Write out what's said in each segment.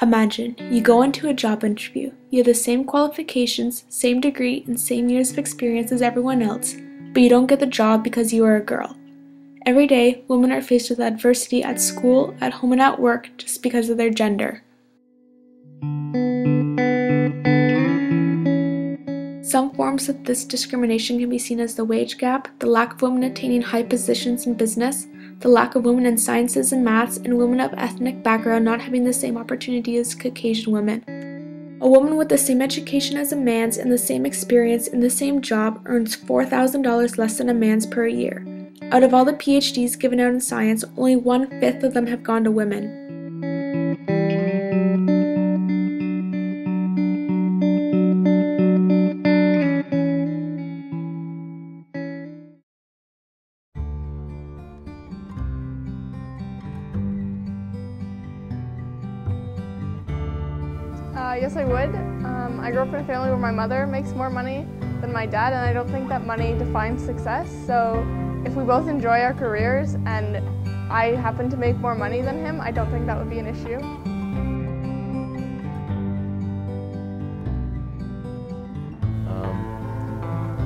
Imagine, you go into a job interview. You have the same qualifications, same degree, and same years of experience as everyone else, but you don't get the job because you are a girl. Every day, women are faced with adversity at school, at home, and at work just because of their gender. Some forms of this discrimination can be seen as the wage gap, the lack of women attaining high positions in business, the lack of women in sciences and maths, and women of ethnic background not having the same opportunity as Caucasian women. A woman with the same education as a man's and the same experience in the same job earns $4,000 less than a man's per year. Out of all the PhDs given out in science, only 1/5 of them have gone to women. Yes, I would. I grew up in a family where my mother makes more money than my dad, and I don't think that money defines success. So if we both enjoy our careers and I happen to make more money than him, I don't think that would be an issue.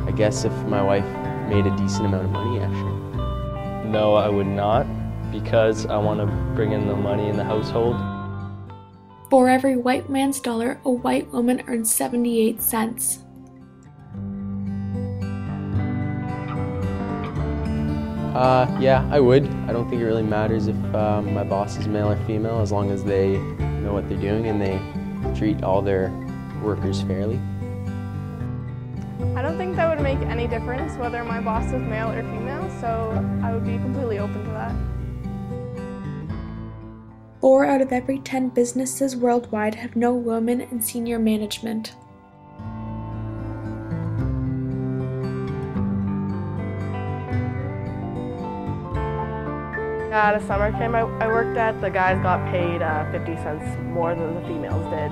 I guess if my wife made a decent amount of money, yeah, sure. No, I would not, because I want to bring in the money in the household. For every white man's dollar, a white woman earns 78 cents. Yeah, I would. I don't think it really matters if my boss is male or female, as long as they know what they're doing and they treat all their workers fairly. I don't think that would make any difference whether my boss was male or female, so I would be completely open to that. 4 out of every 10 businesses worldwide have no women in senior management. At a summer camp I worked at, the guys got paid 50 cents more than the females did.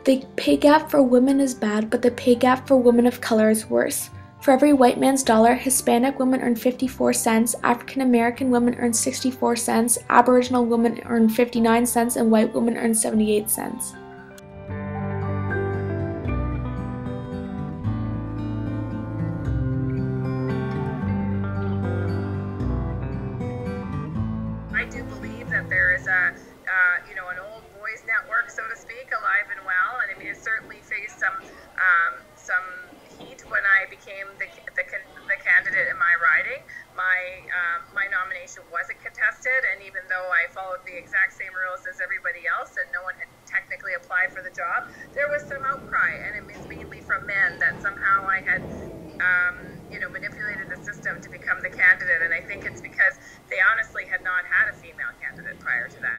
The pay gap for women is bad, but the pay gap for women of color is worse. For every white man's dollar, Hispanic women earn 54 cents, African American women earn 64 cents, Aboriginal women earn 59 cents, and white women earn 78 cents. I do believe that there is an old boys network, so to speak, alive and well, and I mean, it certainly faced some heat when I became the candidate in my riding. My nomination wasn't contested, and even though I followed the exact same rules as everybody else, and no one had technically applied for the job, there was some outcry, and it was mainly from men that somehow I had manipulated the system to become the candidate, and I think it's because they honestly had not had a female candidate prior to that.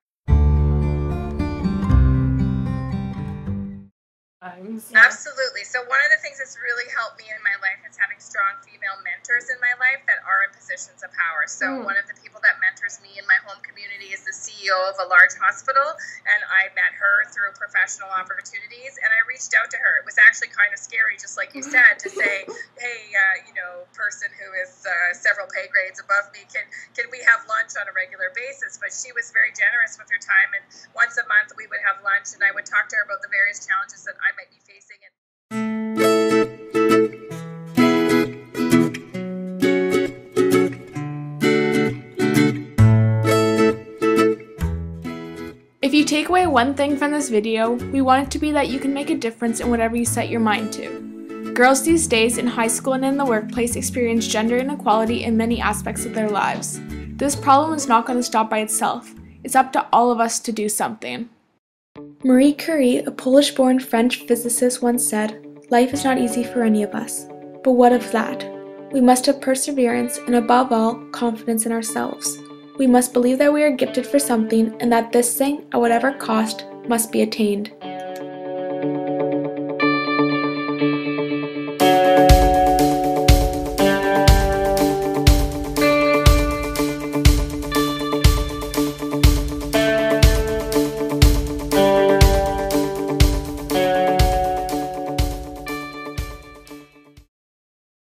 Absolutely. So one of the things that's really helped me in my life is having strong female mentors in my life that are in positions of power. So one of the people that mentors me in my home community is the CEO of a large hospital, and I met her through professional opportunities, and I reached out to her. It was actually kind of scary, just like you said, to say, hey, person who is several pay grades above me, can we have lunch on a regular basis? But she was very generous with her time, and once a month we would have lunch, and I would talk to her about the various challenges that I might be facing. If you take away one thing from this video, we want it to be that you can make a difference in whatever you set your mind to. Girls these days in high school and in the workplace experience gender inequality in many aspects of their lives. This problem is not going to stop by itself. It's up to all of us to do something. Marie Curie, a Polish-born French physicist, once said, "Life is not easy for any of us. But what of that? We must have perseverance and above all, confidence in ourselves. We must believe that we are gifted for something and that this thing, at whatever cost, must be attained."